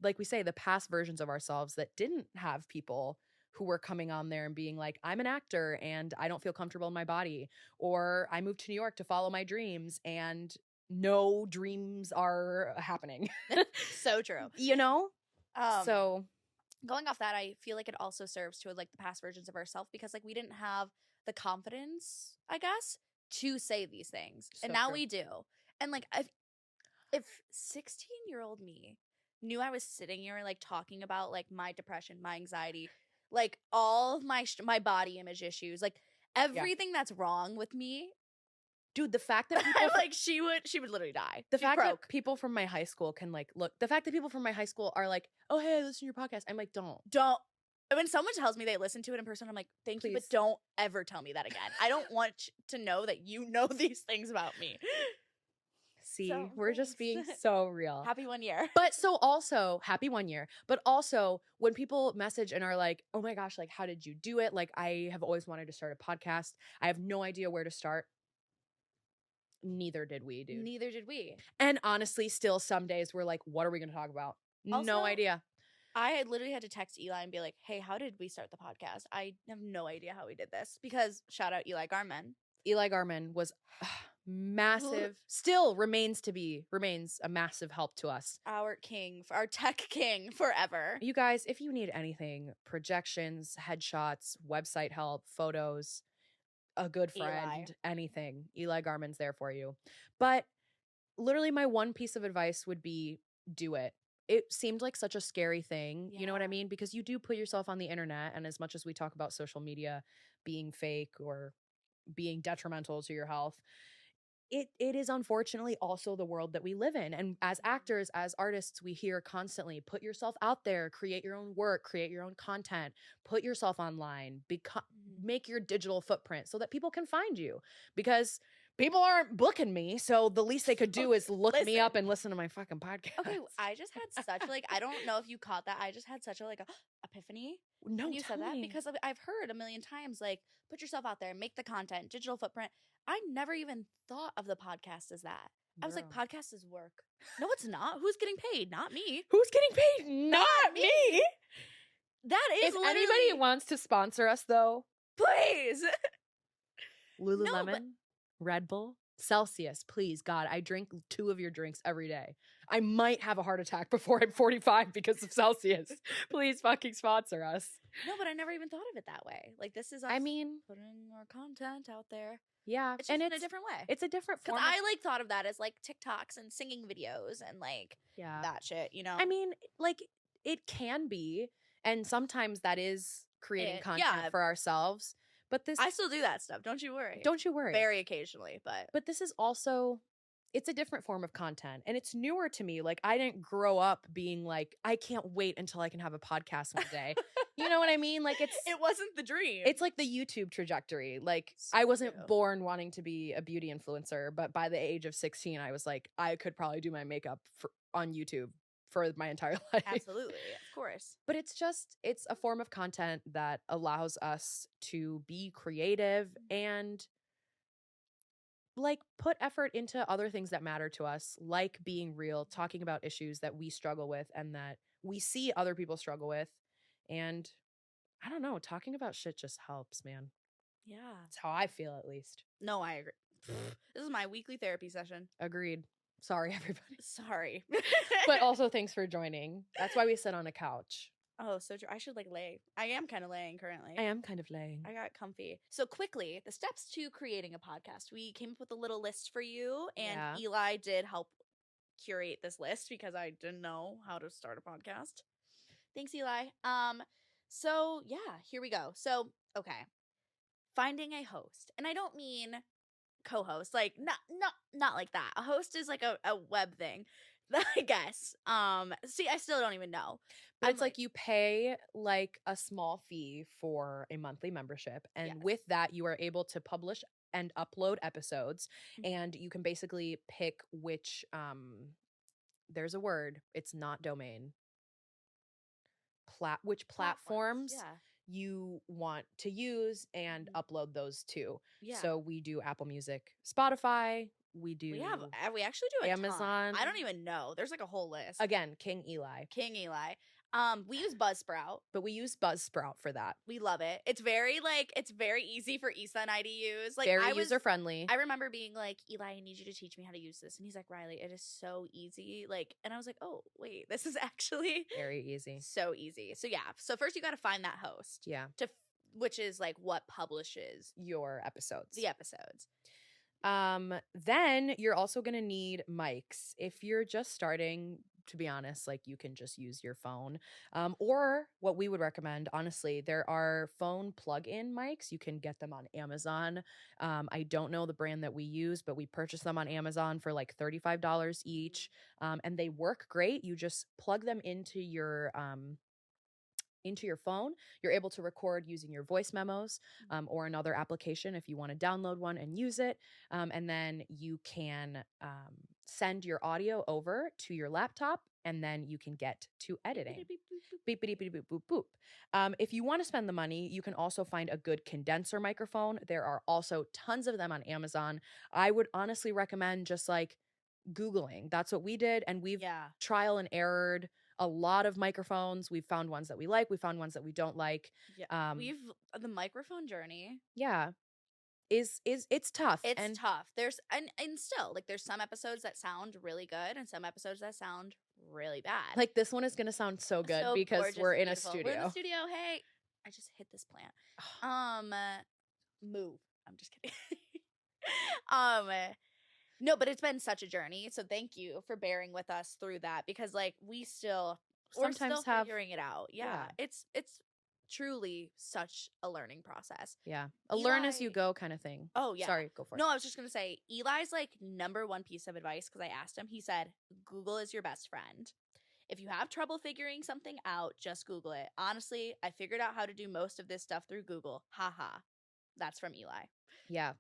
like we say, the past versions of ourselves that didn't have people who were coming on there and being like, I'm an actor and I don't feel comfortable in my body, or I moved to New York to follow my dreams and no dreams are happening. So true. You know? So Going off that, I feel like it also serves to like the past versions of ourselves because like we didn't have the confidence, I guess, to say these things. So And now true. we do. And like if 16-year-old me knew I was sitting here like talking about like my depression, my anxiety, like all of my body image issues, like everything that's wrong with me, dude, the fact that people like she would literally die. the She'd fact croak. that people from my high school can like look, the fact that people from my high school are like, oh hey, I listen to your podcast. I'm like, don't. When someone tells me they listen to it in person, I'm like, thank you, but Please. don't ever tell me that again. I don't want to know that you know these things about me. See, So, we're just being thanks. so real. Happy 1 year. But so also, happy 1 year. But also, when people message and are like, oh my gosh, like, how did you do it? Like, I have always wanted to start a podcast. I have no idea where to start. Neither did we, dude. Neither did we. And honestly, still some days we're like, what are we going to talk about? Also, no idea. I had literally had to text Eli and be like, hey, how did we start the podcast? I have no idea how we did this. Because shout out Eli Garman. Eli Garman was massive, still remains a massive help to us. Our king, our tech king forever. You guys, if you need anything, projections, headshots, website help, photos, a good friend, anything, Eli Garman's there for you. But literally my one piece of advice would be do it. It seemed like such a scary thing, you know what I Yeah. mean? Because you do put yourself on the internet, and as much as we talk about social media being fake or being detrimental to your health, it is unfortunately also the world that we live in. And as actors, as artists, we hear constantly, put yourself out there, create your own work, create your own content, put yourself online, make your digital footprint so that people can find you. Because people aren't booking me, so the least they could do is look me Listen. up and listen to my fucking podcast. Okay, I just had such like I don't know if you caught that. I just had such a like a epiphany No, when you tell said that me. because I've heard a million times like put yourself out there, make the content, digital footprint. I never even thought of the podcast as that. I was like, Girl. podcast is work. No, it's not. Who's getting paid? Not me. Who's getting paid? Not me. That is If literally anybody wants to sponsor us, though, please. Lululemon, Red Bull, Celsius, please, God, I drink 2 of your drinks every day. I might have a heart attack before I'm 45 because of Celsius. Please fucking sponsor us. No, but I never even thought of it that way. Like this is us I mean, putting our content out there. yeah, It's just and in a different way. it's a different Because form. I like thought of that as like TikToks and singing videos and like Yeah, that shit, you know? I mean, like it can be, and sometimes that is creating content yeah. for ourselves. But this, I still do that stuff. Don't you worry. don't you worry. Very occasionally, but But this is also, it's a different form of content, and it's newer to me. Like I didn't grow up being like, I can't wait until I can have a podcast one day. You know what I mean? Like it wasn't the dream. it's like the YouTube trajectory. Like So I wasn't true. born wanting to be a beauty influencer, but by the age of 16, I was like, I could probably do my makeup on YouTube for my entire life. Absolutely, of course. But it's a form of content that allows us to be creative and like put effort into other things that matter to us, like being real, talking about issues that we struggle with and that we see other people struggle with. And I don't know, talking about shit just helps, man. Yeah. That's how I feel, at least. No, I agree. This is my weekly therapy session. Agreed. Sorry, everybody. Sorry. But also thanks for joining. That's why we sit on a couch. oh, so true. I should like lay. I am kind of laying currently. I am kind of laying. I got comfy. So quickly, the steps to creating a podcast. We came up with a little list for you, and Yeah. Eli did help curate this list because I didn't know how to start a podcast. Thanks, Eli. So yeah, here we go. So, okay. Finding a host. And I don't mean co-host, like not like that. A host is like a web thing, I guess. See, I still don't even know. But I'm it's like you pay like a small fee for a monthly membership. And Yes. with that, you are able to publish and upload episodes. Mhm. And you can basically pick which, there's a word, it's not domain. Which platforms Yeah. you want to use and upload those to. Yeah. So we do Apple Music, Spotify, we do we actually do a ton. Amazon. I don't even know. There's like a whole list. again, King Eli. King Eli. We use Buzzsprout. But we use Buzzsprout for that. We love it. It's very easy for Issa and I to use. Like Very user friendly. I remember being like, Eli, I need you to teach me how to use this. And he's like, Riley, it is so easy. Like, and I was like, oh, wait, this is actually Very easy. so easy. So yeah. So first you got to find that host, Yeah. which is like what publishes Your episodes. the episodes. Then you're also going to need mics. If you're just starting, to be honest, like you can just use your phone. Or what we would recommend, honestly, there are phone plug-in mics. You can get them on Amazon. I don't know the brand that we use, but we purchased them on Amazon for like $35 each. And they work great. You just plug them into your phone. You're able to record using your voice memos or another application if you want to download one and use it. And then you can send your audio over to your laptop, and then you can get to editing. Beep, beep, boop, boop, boop. If you want to spend the money, you can also find a good condenser microphone. There are also tons of them on Amazon. I would honestly recommend just like Googling. That's what we did. And we've trial and errored a lot of microphones. We've found ones that we like. We found ones that we don't like. Yeah. The microphone journey. Yeah. It's tough. It's tough. There's and still like there's some episodes that sound really good and some episodes that sound really bad. Like this one is gonna sound so good So because gorgeous we're and in a beautiful. studio. We're in the studio. Hey, I just hit this plant. Move. I'm just kidding. No, but it's been such a journey. So thank you for bearing with us through that because like we're still figuring it out. Yeah. It's truly such a learning process. Yeah. A learn as you Eli- go kind of thing. Oh yeah. Sorry, go for it. No, I was just gonna say Eli's like number one piece of advice because I asked him. He said, "Google is your best friend. If you have trouble figuring something out, just Google it. Honestly, I figured out how to do most of this stuff through Google. Haha." That's from Eli. Yeah.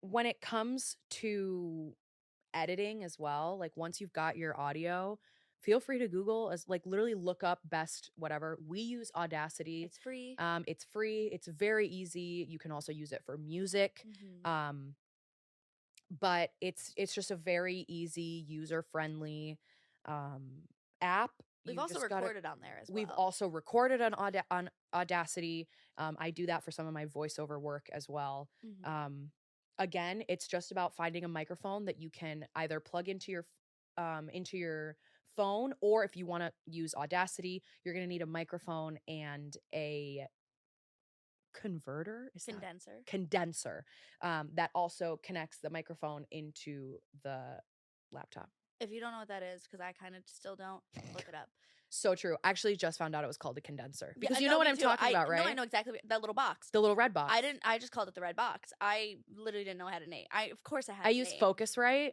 when it comes to editing as well, like once you've got your audio, feel free to Google as like literally look up best whatever. We use Audacity. It's free. It's free. It's very easy. You can also use it for music. Mhm. But it's just a very easy, user-friendly app. We've You also just gotta- recorded on there as well. We've also recorded on Audacity. I do that for some of my voiceover work as well. Mhm. Again, it's just about finding a microphone that you can either plug into your phone, or if you want to use Audacity, you're going to need a microphone and a converter. Is that Condenser. condenser that also connects the microphone into the laptop. If you don't know what that is, because I kind of still don't, look it up. So true. Actually, just found out it was called a condenser Yeah, because I you know what me I'm too. talking about, right? No, I know exactly that little box. The little red box. I just called it the red box. I literally didn't know how to name. Of course I had. I use Focusrite.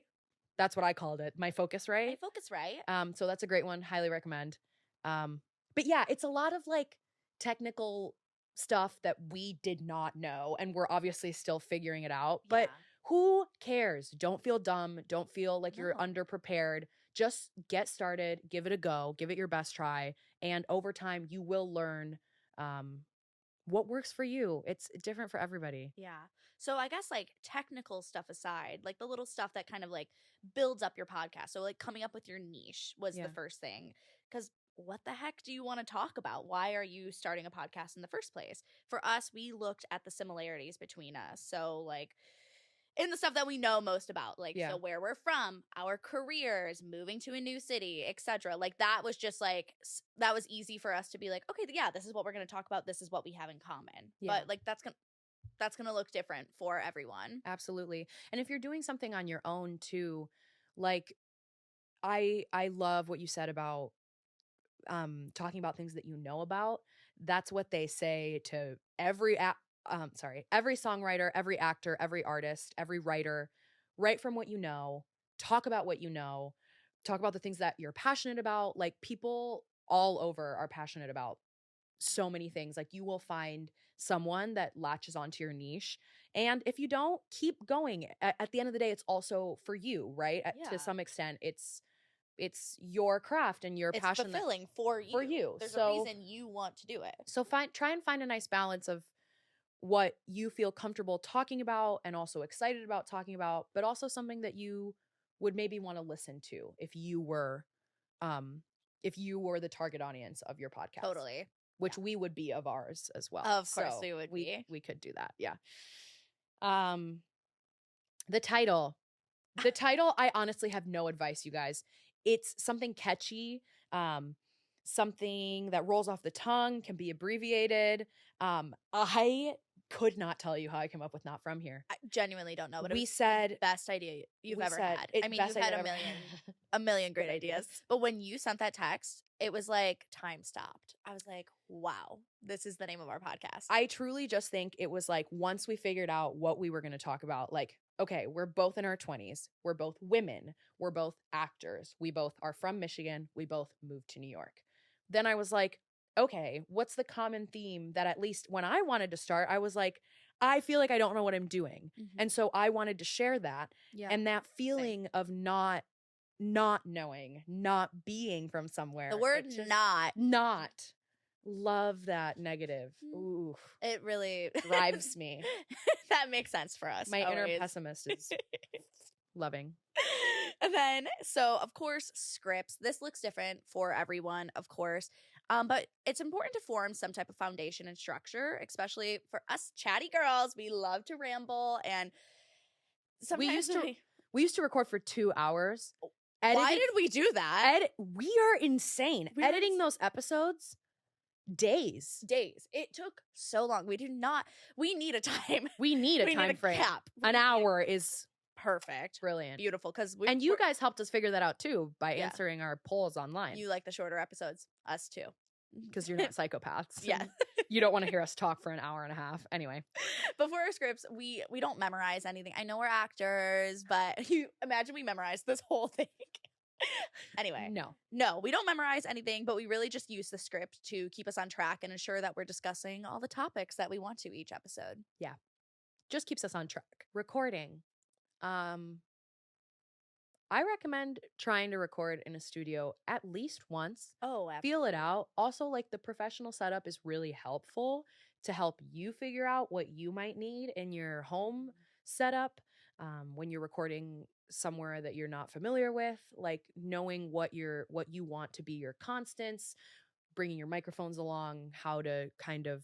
That's what I called it. My Focusrite. Focusrite. So that's a great one. Highly recommend. But yeah, it's a lot of like technical stuff that we did not know, and we're obviously still figuring it out. But who cares? Don't feel dumb. Don't feel like you're No. underprepared. Just get started. Give it a go. Give it your best try. And over time, you will learn what works for you. It's different for everybody. Yeah. So I guess like technical stuff aside, like the little stuff that kind of like builds up your podcast. So like coming up with your niche was Yeah. the first thing. Because what the heck do you want to talk about? Why are you starting a podcast in the first place? For us, we looked at the similarities between us. So like in the stuff that we know most about, like Yeah. so where we're from, our careers, moving to a new city, etc. Like that was just like that was easy for us to be like, okay, yeah, this is what we're going to talk about. This is what we have in common. Yeah. But like that's gonna look different for everyone. Absolutely. And if you're doing something on your own too, like I love what you said about talking about things that you know about. That's what they say to every every songwriter, every actor, every artist, every writer. Write from what you know, talk about what you know, talk about the things that you're passionate about. Like people all over are passionate about so many things. Like you will find someone that latches onto your niche. And if you don't, keep going. At the end of the day, it's also for you, right? Yeah. To some extent, it's your craft and your It's passion that- fulfilling for you. for you. There's So- a reason you want to do it. So try and find a nice balance of what you feel comfortable talking about and also excited about talking about, but also something that you would maybe want to listen to if you were the target audience of your podcast. Totally. Which we would be of ours as well. Of course So we would be. We could do that. Yeah. The title, I honestly have no advice, you guys. It's something catchy, something that rolls off the tongue, can be abbreviated. I could not tell you how I came up with Not From Here. I genuinely don't know, but We it was said- the best idea you've we ever said had. it- I mean, best you've had idea a I've ever million, had. a million great Good ideas. ideas. But when you sent that text, it was like time stopped. I was like, wow, this is the name of our podcast. I truly just think it was like once we figured out what we were going to talk about, like, okay, we're both in our 20s. We're both women. We're both actors. We both are from Michigan. We both moved to New York. Then I was like, okay, what's the common theme that at least when I wanted to start, I was like, I feel like I don't know what I'm doing. Mhm. And so I wanted to share that. yeah. And that feeling of not knowing, not being from somewhere. the word it just- not, love that negative. Mm. Ooh, it really drives me. That makes sense for us. My inner always. pessimist is loving. And then, so of course, scripts. This looks different for everyone, of course. But it's important to form some type of foundation and structure, especially for us chatty girls. We love to ramble, and sometimes We used to record for 2 hours. why did we do that? We are insane. We are Editing those episodes, days. Days. It took so long. We need a time. We need a We time need a frame. cap. We An need- hour is Perfect. brilliant. Beautiful. Because And you guys helped us figure that out too by Yeah. answering our polls online. you like the shorter episodes. Us too. Because you're not psychopaths. Yeah. and you don't want to hear us talk for an hour and a half. Anyway. But for our scripts, we don't memorize anything. I know we're actors, but you imagine we memorized this whole thing. Anyway, no, we don't memorize anything, but we really just use the script to keep us on track and ensure that we're discussing all the topics that we want to each episode. just keeps us on track. Recording. I recommend trying to record in a studio at least once. Oh, Feel it out. Also, like the professional setup is really helpful to help you figure out what you might need in your home setup when you're recording somewhere that you're not familiar with, like knowing what you want to be your constants, bringing your microphones along, how to kind of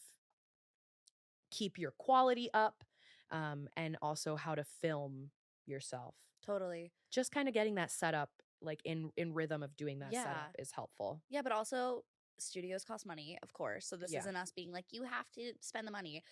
keep your quality up, and also how to film yourself. Totally. Just kind of getting that setup like in rhythm of doing that Yeah. setup is helpful. Yeah, but also studios cost money, of course. So this Yeah. isn't us being like, you have to spend the money.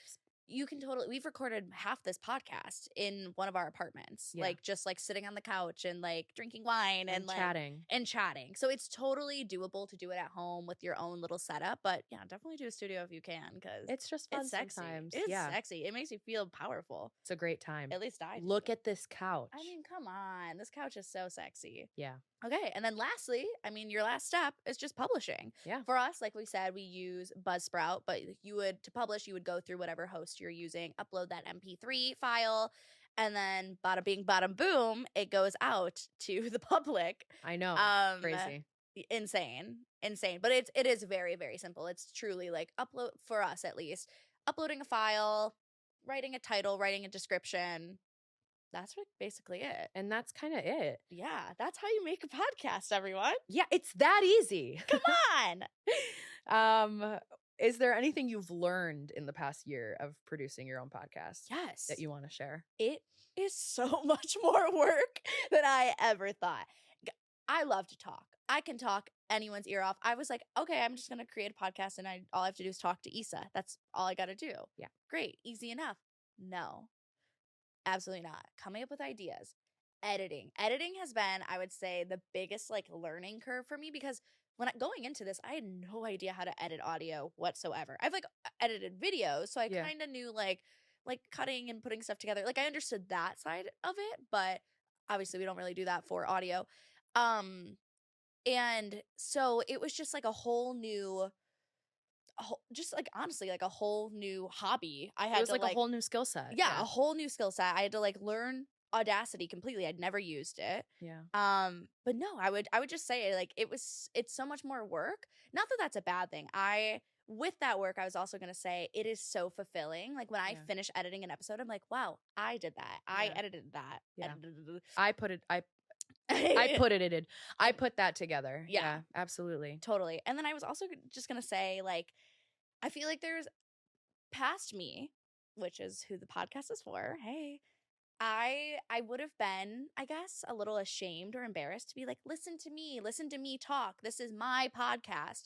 You can totally, we've recorded half this podcast in one of our apartments, Yeah. like just like sitting on the couch and like drinking wine and like chatting. and chatting. So it's totally doable to do it at home with your own little setup. But yeah, definitely do a studio if you can, because It's just fun it's sexy. sometimes. It's yeah. sexy. It makes you feel powerful. It's a great time. At least I do. Look at this couch. I mean, come on. This couch is so sexy. yeah. Okay. And then lastly, I mean, your last step is just publishing. Yeah. For us, like we said, we use Buzzsprout, but to publish, you would go through whatever host you're using, upload that MP3 file, and then bada bing, bada boom, it goes out to the public. I know. Crazy. Insane. But it is very, very simple. It's truly like upload, for us at least, uploading a file, writing a title, writing a description. That's basically it. And that's kind of it. Yeah, that's how you make a podcast, everyone. Yeah, it's that easy. Come on. Is there anything you've learned in the past year of producing your own podcast Yes. that you want to share? It is so much more work than I ever thought. I love to talk. I can talk anyone's ear off. I was like, okay, I'm just going to create a podcast and all I have to do is talk to Isa. That's all I got to do. Yeah. Great. Easy enough. No. Absolutely not. Coming up with ideas. Editing has been, I would say, the biggest like learning curve for me, because going into this, I had no idea how to edit audio whatsoever. I've like edited videos, so I kind of knew like cutting and putting stuff together. Like I understood that side of it, but obviously we don't really do that for audio. And so it was just like a whole new just like honestly like a whole new hobby. I had It was to like a whole new skill set. a whole new skill set. I had to like learn Audacity completely. I'd never used it. Yeah. But no, I would just say like it's so much more work. Not that that's a bad thing. With that work, I was also going to say it is so fulfilling. Like when I finish editing an episode, I'm like, wow, I did that. I edited that. Yeah. I put that together. Yeah, absolutely. Totally. And then I was also just going to say, like, I feel like there's past me, which is who the podcast is for. Hey, I would have been, I guess, a little ashamed or embarrassed to be like, listen to me talk. This is my podcast.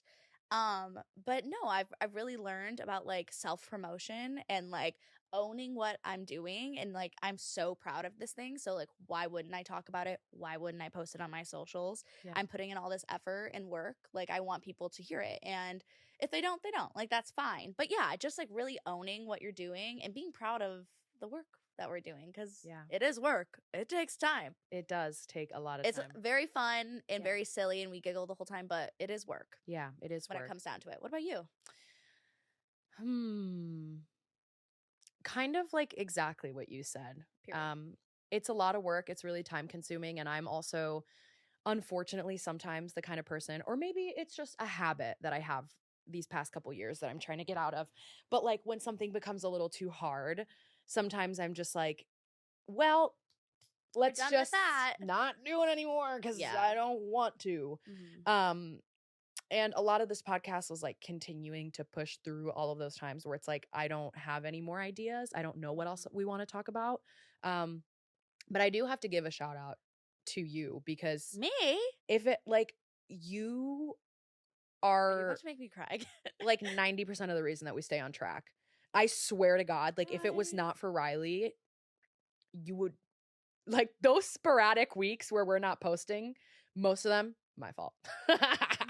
But no, I've really learned about like self-promotion and like owning what I'm doing, and like I'm so proud of this thing. So like, why wouldn't I talk about it? Why wouldn't I post it on my socials? Yeah. I'm putting in all this effort and work. Like I want people to hear it, and if they don't, they don't. Like that's fine. But yeah, just like really owning what you're doing and being proud of the work that we're doing, because it is work. It takes time. It does take a lot of It's time. very fun and very silly, and we giggle the whole time, but it is work. Yeah, it is when work. it comes down to it. What about you? Kind of like exactly what you said. Period. It's a lot of work. It's really time consuming, and I'm also, unfortunately, sometimes the kind of person, or maybe it's just a habit that I have these past couple years that I'm trying to get out of. But like when something becomes a little too hard, sometimes I'm just like, well, let's just not do it anymore because I don't want to. Mm-hmm. And a lot of this podcast was like continuing to push through all of those times where it's like, I don't have any more ideas. I don't know what else we want to talk about. But I do have to give a shout out to you, because if it like you are about to make me cry again. like 90% of the reason that we stay on track. I swear to God, like if it was not for Riley, you would, like those sporadic weeks where we're not posting, most of them, my fault.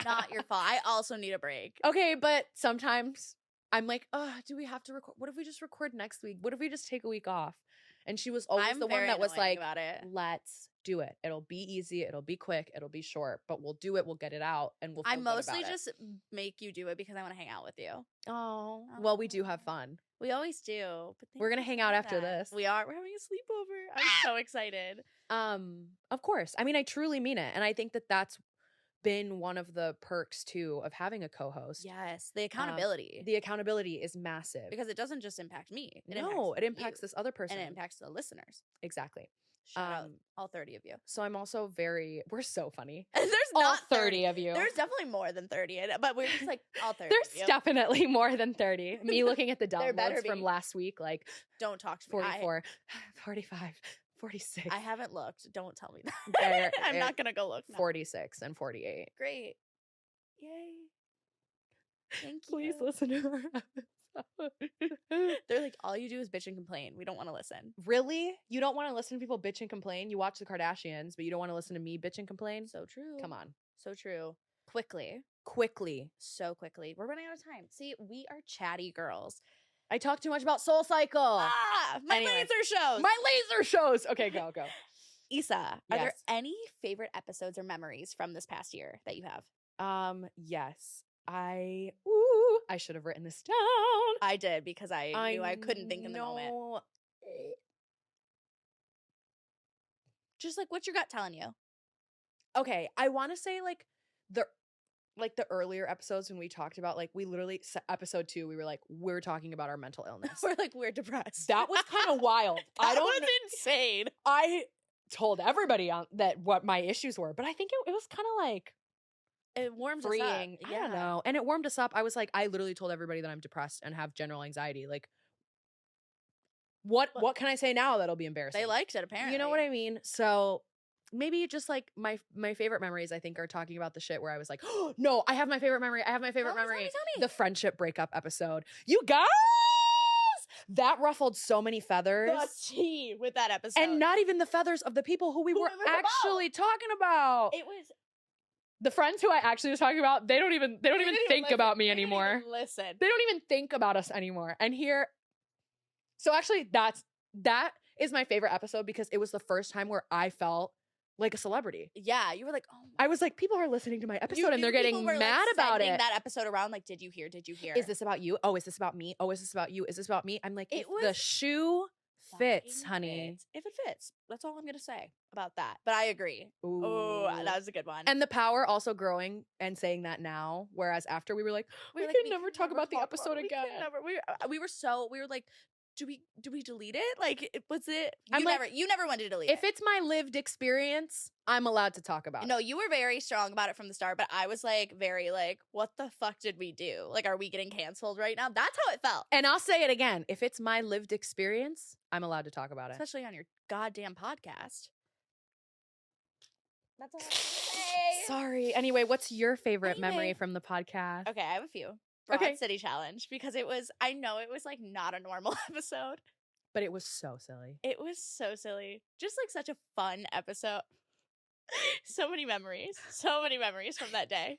Not your fault. I also need a break. Okay, but sometimes I'm like, oh, do we have to record? What if we just record next week? What if we just take a week off? And she was always the one that was like, about it. Let's do it. It'll be easy. It'll be quick. It'll be short, but we'll do it. We'll get it out and we'll feel I good mostly about it. just make you do it because I want to hang out with you. Oh, well, we do have fun. We always do. But We're thank gonna you hang for out doing after that. this. We are. We're having a sleepover. I'm so excited. Of course. I mean, I truly mean it. And I think that that's been one of the perks too of having a co-host. Yes, the accountability. The accountability is massive. Because it doesn't just impact me. It impacts you, this other person. and it impacts the listeners. Exactly. Shout out all 30 of you. So I'm also we're so funny. There's All not 30 of you. There's definitely more than 30, but we're just like all 30 There's of you. definitely more than 30. Me looking at the There better downloads from be. last week, like Don't talk to me. 44, 45, 46. I haven't looked. Don't tell me There- that. I'm not going to go look now. 46 and 48. Great. Yay. Thank you. Please listen to our episode. They're like, all you do is bitch and complain. We don't want to listen. Really? You don't want to listen to people bitch and complain? You watch the Kardashians, but you don't want to listen to me bitch and complain? So true. Come on. So true. Quickly. So quickly. We're running out of time. See, we are chatty girls. I talk too much about Soul Cycle. My Anyway. laser shows. My laser shows. Okay, go. Isa, are there Yes. any favorite episodes or memories from this past year that you have? Yes. I should have written this down. I did because I knew I couldn't think in the moment. know. Just like, what's your gut telling you? Okay, I want to say like the earlier episodes when we talked about like we literally episode 2 we were like we're talking about our mental illness. We're depressed. That was kind of wild. That was insane. I told everybody on that what my issues were, but I think it was kind of like It warms freeing. us up. I don't know. And it warmed us up. I was like, I literally told everybody that I'm depressed and have general anxiety. Like, what can I say now that'll be embarrassing? They liked it, apparently. You know what I mean? So maybe just like my favorite memories, I think, are talking about the shit where I was like, oh, no, I have my favorite memory. I have my favorite Tell me, memory. tell me. The friendship breakup episode. You guys! That ruffled so many feathers. The tea with that episode. And not even the feathers of the people who we were we were about. actually talking about. It was The friends who I actually was talking about, they don't even think about me anymore. Listen. They don't even think about us anymore. And here, so actually that is my favorite episode because it was the first time where I felt like a celebrity. Yeah, you were like, oh my. I was like, people are listening to my episode You and they're knew getting people were, mad like, about sending it. that episode around, like, did you hear? Did you hear? Is this about you? Oh, is this about me? Oh, is this about you? Is this about me? I'm like, It if the was shoe fits, Fucking honey. fits. If it fits, that's all I'm gonna say about that. But I agree. Oh, Ooh. that was a good one. And the power also growing and saying that now, whereas after we were like, we were can like, never talk about the episode we again. can never- we were like, do we delete it? Like, was it? I'm like, you never wanted to delete it. If it's my lived experience, I'm allowed to talk about No, it. you were very strong about it from the start, but I was like very like, what the fuck did we do? Like, are we getting canceled right now? That's how it felt. And I'll say it again. If it's my lived experience, I'm allowed to talk about it. Especially on your goddamn podcast. That's all I have to say. Sorry. Anyway, what's your favorite memory Anyway. from the podcast? Okay, I have a few. Broad Okay. City Challenge, because I know it was like not a normal episode. But it was so silly. It was so silly. Just like such a fun episode. So many memories from that day.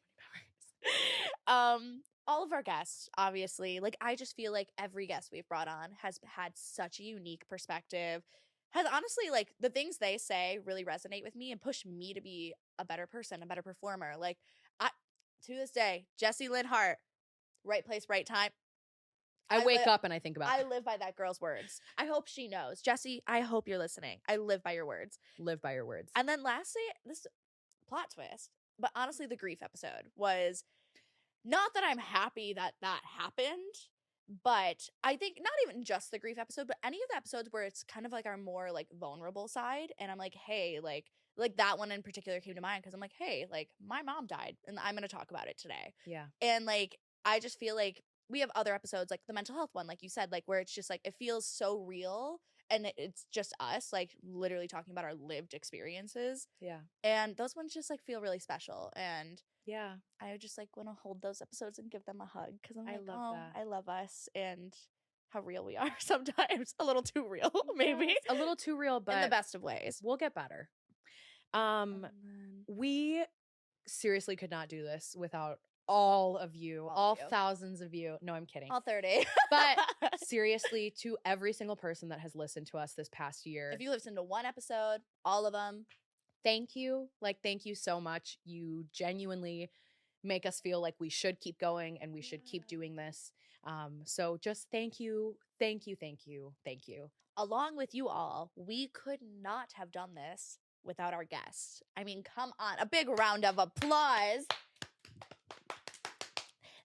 All of our guests, obviously, like I just feel like every guest we've brought on has had such a unique perspective. Has honestly, like, the things they say really resonate with me and push me to be a better person, a better performer. Like, to this day, Jessie Lynn Hart, right place, right time. I wake up and I think about I live by that girl's words. I hope she knows. Jessie, I hope you're listening. I live by your words. live by your words. And then lastly, this plot twist, but honestly, the grief episode was not that I'm happy that happened, but I think not even just the grief episode, but any of the episodes where it's kind of like our more like vulnerable side. And I'm like, hey, like that one in particular came to mind because I'm like, hey, like my mom died and I'm going to talk about it today. Yeah. And like, I just feel like we have other episodes like the mental health one, like you said, like where it's just like, it feels so real and it's just us, like literally talking about our lived experiences. Yeah. And those ones just like feel really special. And Yeah. I just like want to hold those episodes and give them a hug because I'm I like, love oh, that. I love us and how real we are sometimes. A little too real, maybe. Yes, a little too real, but in the best of ways. we'll get better. And We seriously could not do this without all of you, All all of you. thousands of you. No, I'm kidding. all 30. But seriously, to every single person that has listened to us this past year, if you listened to one episode, all of them, thank you. Like, thank you so much. You genuinely make us feel like we should keep going and we should keep doing this. So just thank you, thank you, thank you, thank you. Along with you all, we could not have done this without our guests. I mean, come on, a big round of applause.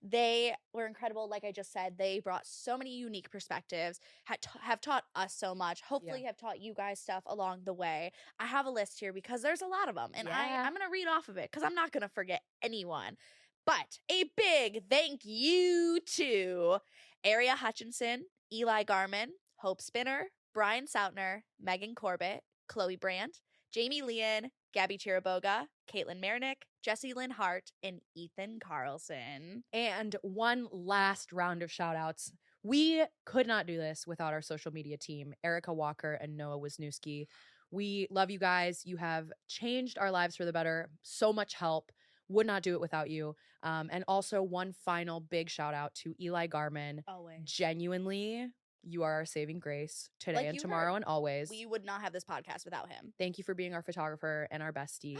They were incredible. Like I just said, they brought so many unique perspectives, have taught us so much, hopefully have taught you guys stuff along the way. I have a list here because there's a lot of them, and I'm going to read off of it because I'm not going to forget anyone. But a big thank you to Aria Hutchinson, Eli Garman, Hope Spinner, Brian Soutner, Megan Corbett, Chloe Brandt, Jamie Leon, Gabby Chiraboga, Caitlin Marinick, Jessie Lynn Hart, and Ethan Carlson. And one last round of shout outs. We could not do this without our social media team, Erica Walker and Noah Wisniewski. We love you guys. You have changed our lives for the better. So much help. Would not do it without you. And also one final big shout out to Eli Garman. Always. Genuinely, you are our saving grace today Like and you tomorrow heard, and always. We would not have this podcast without him. Thank you for being our photographer and our bestie.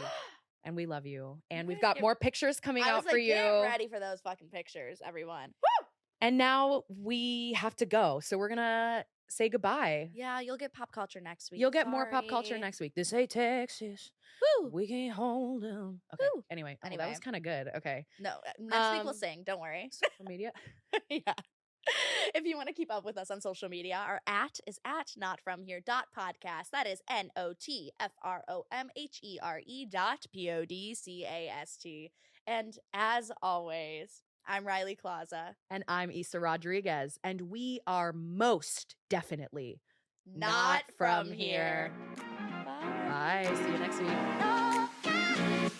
And we love you. And we've Right. got more pictures coming I out was like, for you. get ready for those fucking pictures, everyone. Woo! And now we have to go. So we're going to say goodbye. Yeah, you'll get pop culture next week. You'll get more pop culture Sorry. next week. This ain't Texas. Woo! We can't hold them. Okay. Woo. Anyway, that Anyway. was kind of good. Okay. No, next week we'll Um, sing. Don't worry. Social media. Yeah. If you want to keep up with us on social media, our @ is @notfromhere.podcast. That is NOTFROMHERE.PODCAST. And as always, I'm Riley Klauza. And I'm Isa Rodriguez. And we are most definitely Not from here. Bye. See you next week. Bye.